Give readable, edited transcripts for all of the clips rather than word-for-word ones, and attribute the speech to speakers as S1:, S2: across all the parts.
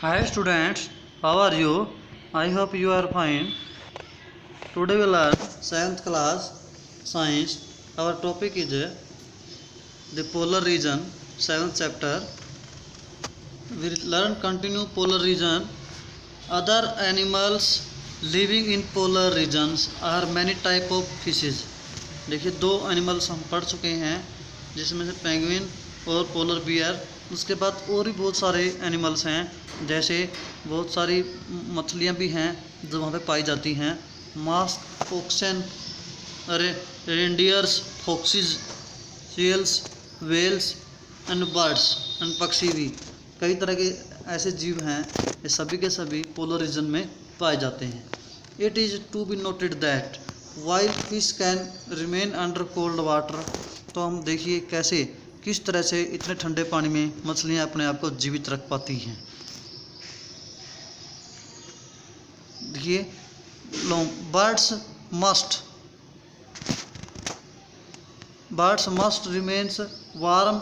S1: Hi students, how are you? I hope you are fine. Today we learn 7th class science. Our topic is the polar region, 7th chapter. We learn continue polar region. Other animals living in polar regions are many type of fishes. देखिए दो animals हम पढ़ चुके हैं जिसमें से penguin और polar bear. उसके बाद और भी बहुत सारे एनिमल्स हैं, जैसे बहुत सारी मछलियां भी हैं जो वहाँ पे पाई जाती हैं। Musk, oxen, reindeers, foxes, seals, whales and birds and पक्षी भी कई तरह के ऐसे जीव हैं, ये सभी के सभी पोलर रीजन में पाए जाते हैं। It is to be noted that while fish can remain under cold water. तो हम देखिए कैसे किस तरह से इतने ठंडे पानी में मछलियाँ अपने आप को जीवित रख पाती हैं। देखिए birds must remains warm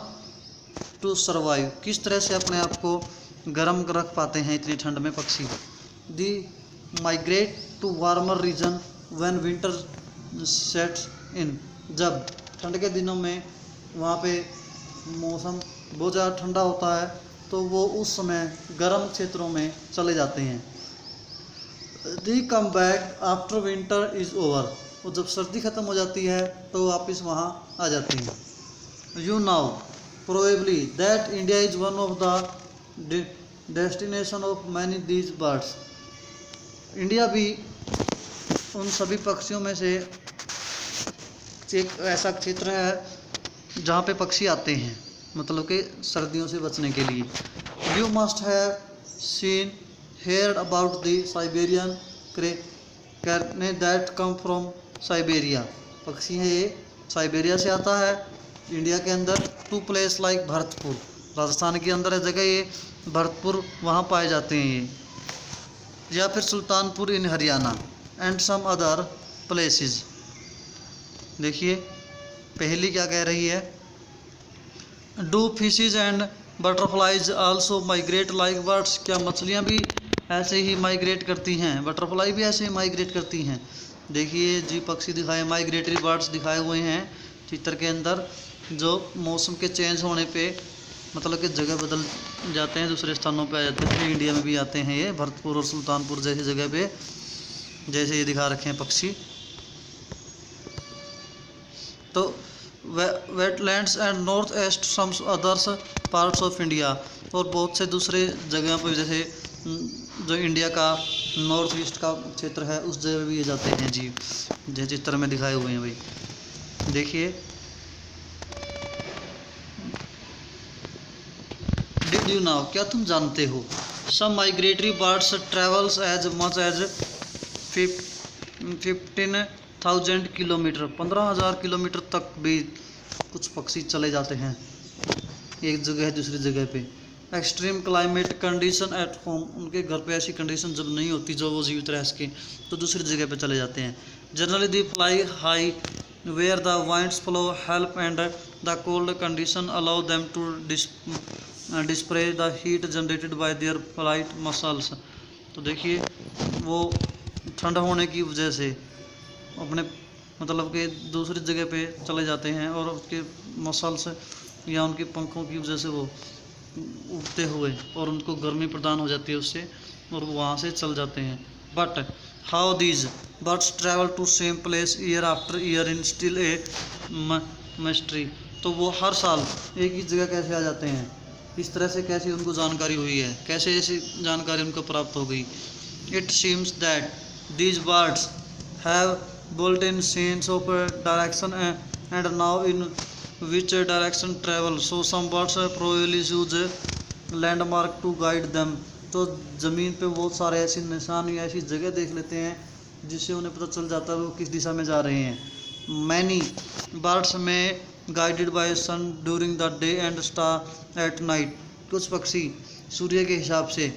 S1: to survive. किस तरह से अपने आप को गर्म रख पाते हैं इतनी ठंड में पक्षी। They migrate to warmer region when winter sets in. जब ठंड के दिनों में वहाँ पे मौसम बहुत ज़्यादा ठंडा होता है तो वो उस समय गर्म क्षेत्रों में चले जाते हैं। They come back after winter is over. और जब सर्दी ख़त्म हो जाती है तो वापस वहाँ आ जाती हैं। You now probably that India is one of the destination of many these birds. India भी उन सभी पक्षियों में से एक ऐसा क्षेत्र है जहाँ पे पक्षी आते हैं, मतलब कि सर्दियों से बचने के लिए। You must have seen heard about the Siberian crane that come from Siberia. पक्षी है ये साइबेरिया से आता है इंडिया के अंदर। To place like Bharatpur, Rajasthan के अंदर है जगह ये, भरतपुर वहाँ पाए जाते हैं ये, या फिर Sultanpur in Haryana and some other places. देखिए पहली क्या कह रही है, do fishes and butterflies also migrate like birds. क्या मछलियाँ भी ऐसे ही माइग्रेट करती हैं, बटरफ्लाई भी ऐसे ही माइग्रेट करती हैं। देखिए जी पक्षी दिखाए, माइग्रेटरी बर्ड्स दिखाए हुए हैं चित्र के अंदर, जो मौसम के चेंज होने पे मतलब कि जगह बदल जाते हैं, दूसरे स्थानों पे आ जाते हैं। इंडिया में भी आते हैं ये, भरतपुर और सुल्तानपुर जैसी जगह पे जैसे ये दिखा रखे हैं पक्षी। तो wetlands and north east some others parts of India. और बहुत से दूसरे जगहों पर जैसे जो इंडिया का नॉर्थ ईस्ट का क्षेत्र है उस जगह भी ये जाते हैं जी, जैसे चित्र में दिखाए हुए हैं भाई। देखिए डिड यू नाउ, क्या तुम जानते हो, some migratory birds travels as much as 15,000 kilometre. 15,000 kilometre तक भी कुछ पक्षी चले जाते हैं एक जगह है दूसरी जगह पे। Extreme climate condition at home, उनके घर पे ऐसी कंडीशन जब नहीं होती जो वो जीवित रह सके तो दूसरी जगह पे चले जाते हैं। Generally they fly high where the winds flow help and the cold condition allow them to display the heat generated by their flight muscles. तो देखिए वो ठंड होने की वजह से अपने मतलब कि दूसरी जगह पे चले जाते हैं और उसके मसल्स या उनके पंखों की वजह से वो उड़ते हुए और उनको गर्मी प्रदान हो जाती है उससे, और वो वहाँ से चल जाते हैं। But how these birds travel to same place year after year in still a mystery. तो वो हर साल एक ही जगह कैसे आ जाते हैं, इस तरह से कैसे उनको जानकारी हुई है, कैसे ऐसी जानकारी उनको प्राप्त हो गई। It seems that these birds have built in sense of direction and now in which direction travel, so some birds probably use landmark to guide them। तो ज़मीन पे बहुत सारे ऐसे निशान या ऐसी जगह देख लेते हैं जिससे उन्हें पता चल जाता है वो किस दिशा में जा रहे हैं। Many birds may guided by sun during the day and star at night. कुछ पक्षी सूर्य के हिसाब से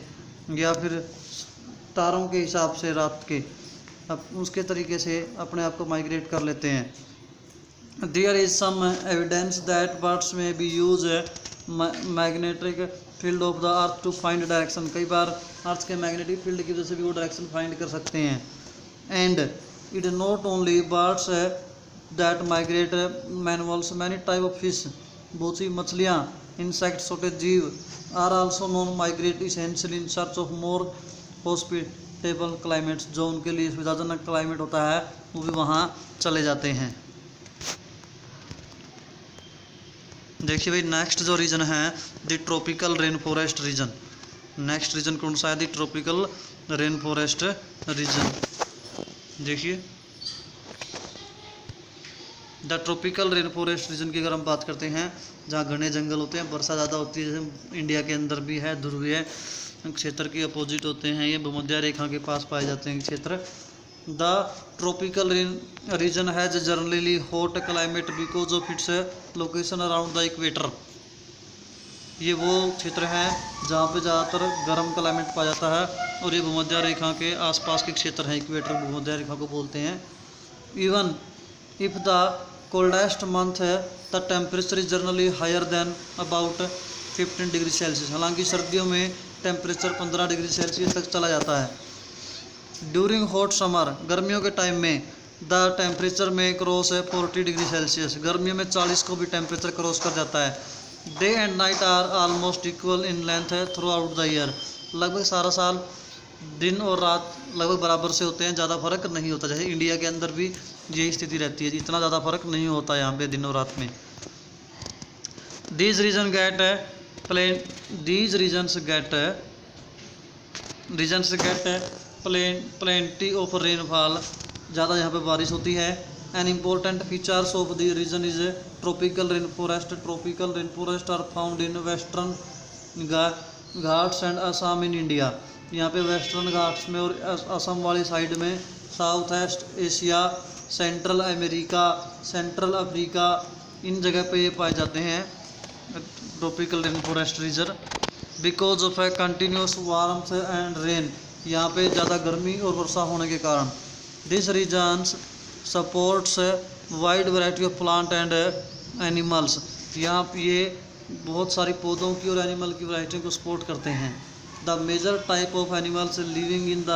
S1: या फिर तारों के हिसाब से रात के अब उसके तरीके से अपने आप को माइग्रेट कर लेते हैं। There is some evidence that birds may be use magnetic field of the earth to find direction, कई बार अर्थ के मैग्नेटिक फील्ड की वजह से भी वो डायरेक्शन फाइंड कर सकते हैं। And it not only birds that migrate mammals, many type of fish, बहुत सी मछलियाँ, इंसेक्ट, छोटे जीव are also non migrate essentially in search of more hospitable climates, जो उनके लिए सुविधाजनक क्लाइमेट होता है वो भी वहाँ चले जाते हैं। देखिए भाई नेक्स्ट जो रीजन है the tropical rain forest region. Next region कौन सा है? The tropical rain forest region. देखिए the tropical rain forest region की अगर हम बात करते हैं, जहाँ घने जंगल होते हैं, वर्षा ज़्यादा होती है, जैसे इंडिया के अंदर भी है, ध्रुवीय क्षेत्र के अपोजिट होते हैं, ये भूमध्य रेखा के पास पाए जाते हैं क्षेत्र। The tropical region has generally hot climate because of its location around the equator. ये वो क्षेत्र है जहाँ पे ज़्यादातर गर्म क्लाइमेट पाया जाता है और ये भूमध्य रेखा के आसपास के क्षेत्र हैं, इक्वेटर भूमध्य रेखा को बोलते हैं। Even if the coldest month the temperature is generally higher than about 15 degree Celsius, हालांकि सर्दियों में टेम्परेचर 15 डिग्री सेल्सियस तक चला जाता है। ड्यूरिंग हॉट समर, गर्मियों के टाइम में द टेम्परेचर में क्रॉस है 40 डिग्री सेल्सियस, गर्मियों में 40 को भी टेम्परेचर क्रॉस कर जाता है। Day and night are almost equal in length है थ्रू आउट द ईयर, लगभग सारा साल दिन और रात लगभग बराबर से होते हैं, ज़्यादा फर्क नहीं होता। जैसे इंडिया के अंदर भी यही स्थिति रहती है, इतना ज़्यादा फर्क नहीं होता यहाँ पे दिन और रात में। These region get plenty of rainfall, ज़्यादा यहाँ पे बारिश होती है। An important features of the region is tropical rain forest. Tropical rain forest are found in western Ghats and Assam in India. यहाँ पे वेस्टर्न घाट्स में और असम वाली साइड में, South East Asia, Central America, Central Africa, इन जगह पे ये पाए जाते हैं tropical rain forest region. Because of a continuous warmth and rain, यहाँ पे ज़्यादा गर्मी और वर्षा होने के कारण। This regions supports wide variety of plant and animals, यहाँ पे ये बहुत सारी पौधों की और एनिमल की वैरायटी को सपोर्ट करते हैं। The major type of animals living in the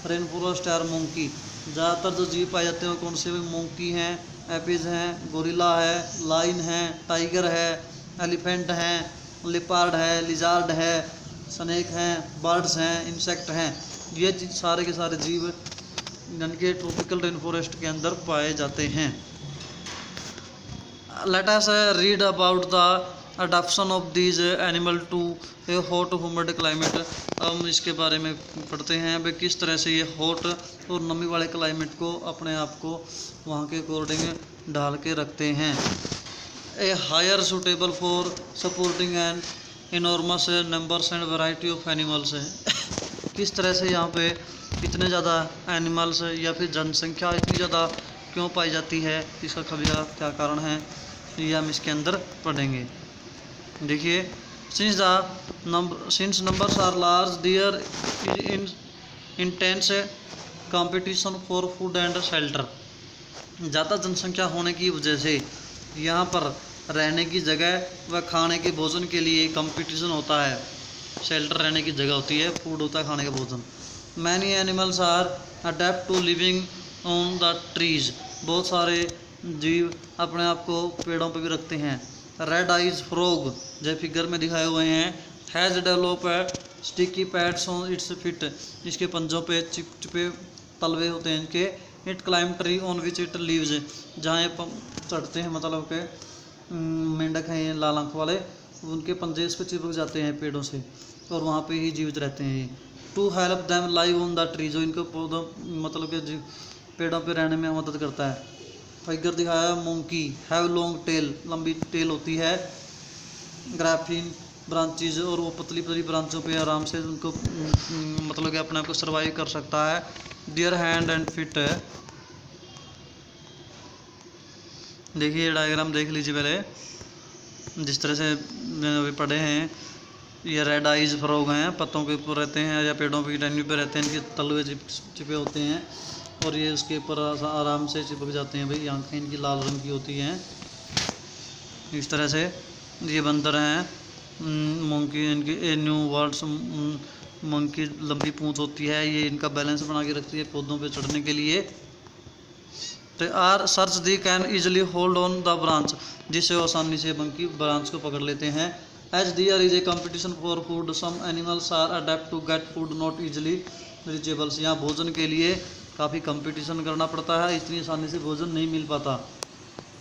S1: rain forest are monkey, ज़्यादातर जो जीव पाए जाते हैं कौन से भी? मोंकी हैं, एपिज हैं, गोरिल्ला है, लाइन है, टाइगर है, एलिफेंट हैं, लिपार्ड है, लिजार्ड है, स्नेक हैं, बर्ड्स हैं, इंसेक्ट हैं, ये सारे के सारे जीव जिनके ट्रॉपिकल रेन फॉरेस्ट के अंदर पाए जाते हैं। Let us read about the adoption of these animal to a hot humid climate. अब हम इसके बारे में पढ़ते हैं भाई किस तरह से ये हॉट और नमी वाले क्लाइमेट को अपने आप को वहाँ के अकॉर्डिंग ढाल के रखते हैं। A higher suitable for supporting and enormous numbers and variety of animals है। किस तरह से यहाँ पे इतने ज़्यादा एनिमल्स या फिर जनसंख्या इतनी ज़्यादा क्यों पाई जाती है, इसका क्या कारण है, ये हम इसके अंदर पढ़ेंगे। देखिए since numbers are large there in intense competition for food and shelter. ज़्यादा जनसंख्या होने की वजह से यहाँ पर रहने की जगह व खाने के भोजन के लिए कंपटीशन होता है। शेल्टर रहने की जगह होती है, फूड होता है खाने का भोजन। Many animals are adapt to living on the trees, बहुत सारे जीव अपने आप को पेड़ों पर भी रखते हैं। रेड आइज फ्रॉग जो फिगर में दिखाए हुए हैं, has develop sticky pads on it's fit, इसके पंजों पे चिपचिपे तलवे होते हैं इनके। It climb tree on which it leaves, जहाँ ये चढ़ते हैं, मतलब के मेंढक हैं ये लाल आंख वाले, उनके पंजे इस पर चिपक जाते हैं पेड़ों से और वहाँ पे ही जीवित रहते हैं ये। To help them live on the tree, जो इनको पौधों मतलब के पेड़ों पे रहने में मदद करता है। फिगर दिखाया है मोंकी हैव लॉन्ग टेल, लंबी टेल होती है। ग्राफिन ब्रांचेज, और वो पतली पतली ब्रांचों पे आराम से उनको मतलब कि अपने आप को सर्वाइव कर सकता है। डियर हैंड एंड फिट है। देखिए डायग्राम देख लीजिए पहले, जिस तरह से अभी पढ़े हैं। ये रेड आइज फ्रॉग हैं, पत्तों के ऊपर रहते हैं या पेड़ों की टहनी पे रहते हैं, इनके तलवे चिपे होते हैं और ये उसके ऊपर आराम से चिपक जाते हैं। भाई आंखें इनकी लाल रंग की होती हैं। इस तरह से ये बंदर हैं मंकी, इनकी ए न्यू वर्ड्स, मंकी लंबी पूंछ होती है, ये इनका बैलेंस बना के रखती है पौधों पे चढ़ने के लिए। तो are search they can easily hold on the branch, जिससे वो आसानी से मंकी ब्रांच को पकड़ लेते हैं। As there is a competition for food, some animals are adapt to get food not easily reachables, यहाँ भोजन के लिए काफ़ी कंपटीशन करना पड़ता है, इतनी आसानी से भोजन नहीं मिल पाता।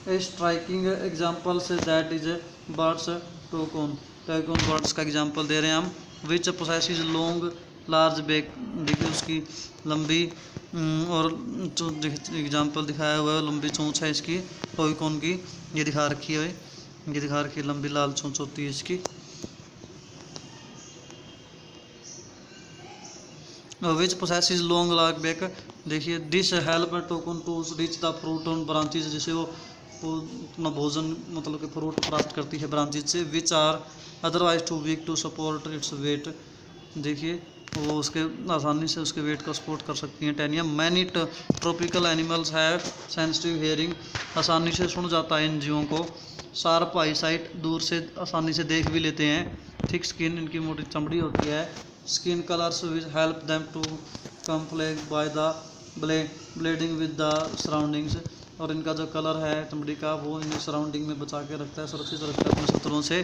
S1: ए स्ट्राइकिंग एग्जाम्पल से that is birds toucan, toucan birds का एग्जाम्पल दे रहे हैं हम। Which possesses long large beak, देखिए उसकी लंबी और जो एग्जाम्पल दिखाया हुआ है लंबी चोंच है इसकी, टोकोन की, ये दिखा रखी है, ये दिखा रखी है, लंबी लाल चोंच होती है इसकी। Which possesses long large beak, देखिए this help toucan to reach the fruit on branches, जिसे वो अपना भोजन मतलब कि फ्रूट प्राप्त करती है ब्रांचेज से। Which are otherwise too weak to support its weight, देखिए वो उसके आसानी से उसके वेट को सपोर्ट कर सकती हैं टहनियाँ। Many tropical animals have sensitive hearing, आसानी से सुन जाता है इन जीवों को। शार्प आई साइट, दूर से आसानी से देख भी लेते हैं। थिक स्किन, इनकी मोटी चमड़ी होती है। Skin colours which help them to camouflage by the blending with the surroundings, और इनका जो कलर है चमड़ी का वो इन्हें सराउंडिंग में बचा के रखता है, सुरक्षित रखता है अपने शत्रुओं से।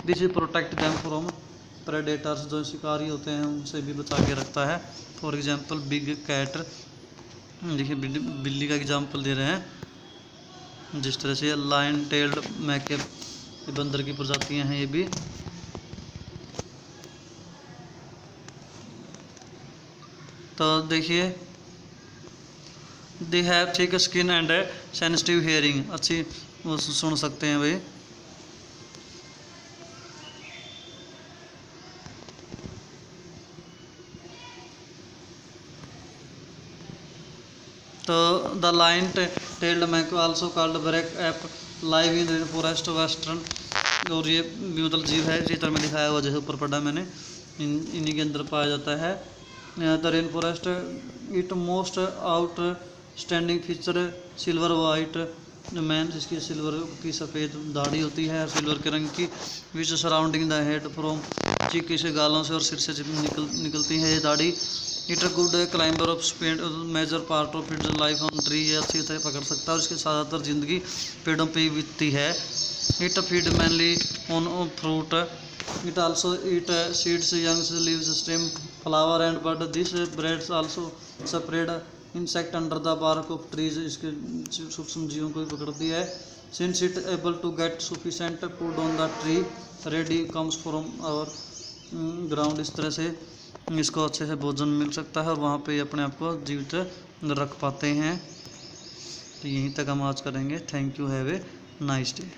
S1: This is protect them from predators, जो शिकारी होते हैं उनसे भी बचा के रखता है। फॉर एग्जांपल बिग कैट, देखिए बिल्ली का एग्जांपल दे रहे हैं। जिस तरह से लाइन टेल्ड मैके, बंदर की प्रजातियां हैं ये भी। तो देखिए they have thick skin and sensitive hearing, अच्छी वो सुन सकते हैं भाई। तो the lion tailed macaque also called beard ape live in rain forest western, और ये भी मतलब जीव है चित्र में दिखाया हुआ जैसे ऊपर पढ़ा मैंने, इन्हीं के अंदर पाया जाता है। The rain forest it most out standing feature silver white man, जिसकी सिल्वर की सफ़ेद दाढ़ी होती है सिल्वर के रंग की। विच सराउंडिंग द हेड फ्रॉम, चीक से गालों से और सिर से निकलती है ये दाढ़ी। It a good climber of speed, major part of its life on tree, ये अच्छी तरह पकड़ सकता है और इसकी ज़्यादातर ज़िंदगी पेड़ों पे ही बीतती है। It feed mainly on fruit, it also eat seeds youngs leaves stem flower and bud, this birds also spread insect under the bark of trees, इसके सूक्ष्म जीवों को भी पकड़ती है। Since it able to get sufficient food on the tree rarely comes from our ground, इस तरह से इसको अच्छे से भोजन मिल सकता है और वहाँ पे अपने आप को जीवित रख पाते हैं। तो यहीं तक हम आज करेंगे। Thank you, have a nice day.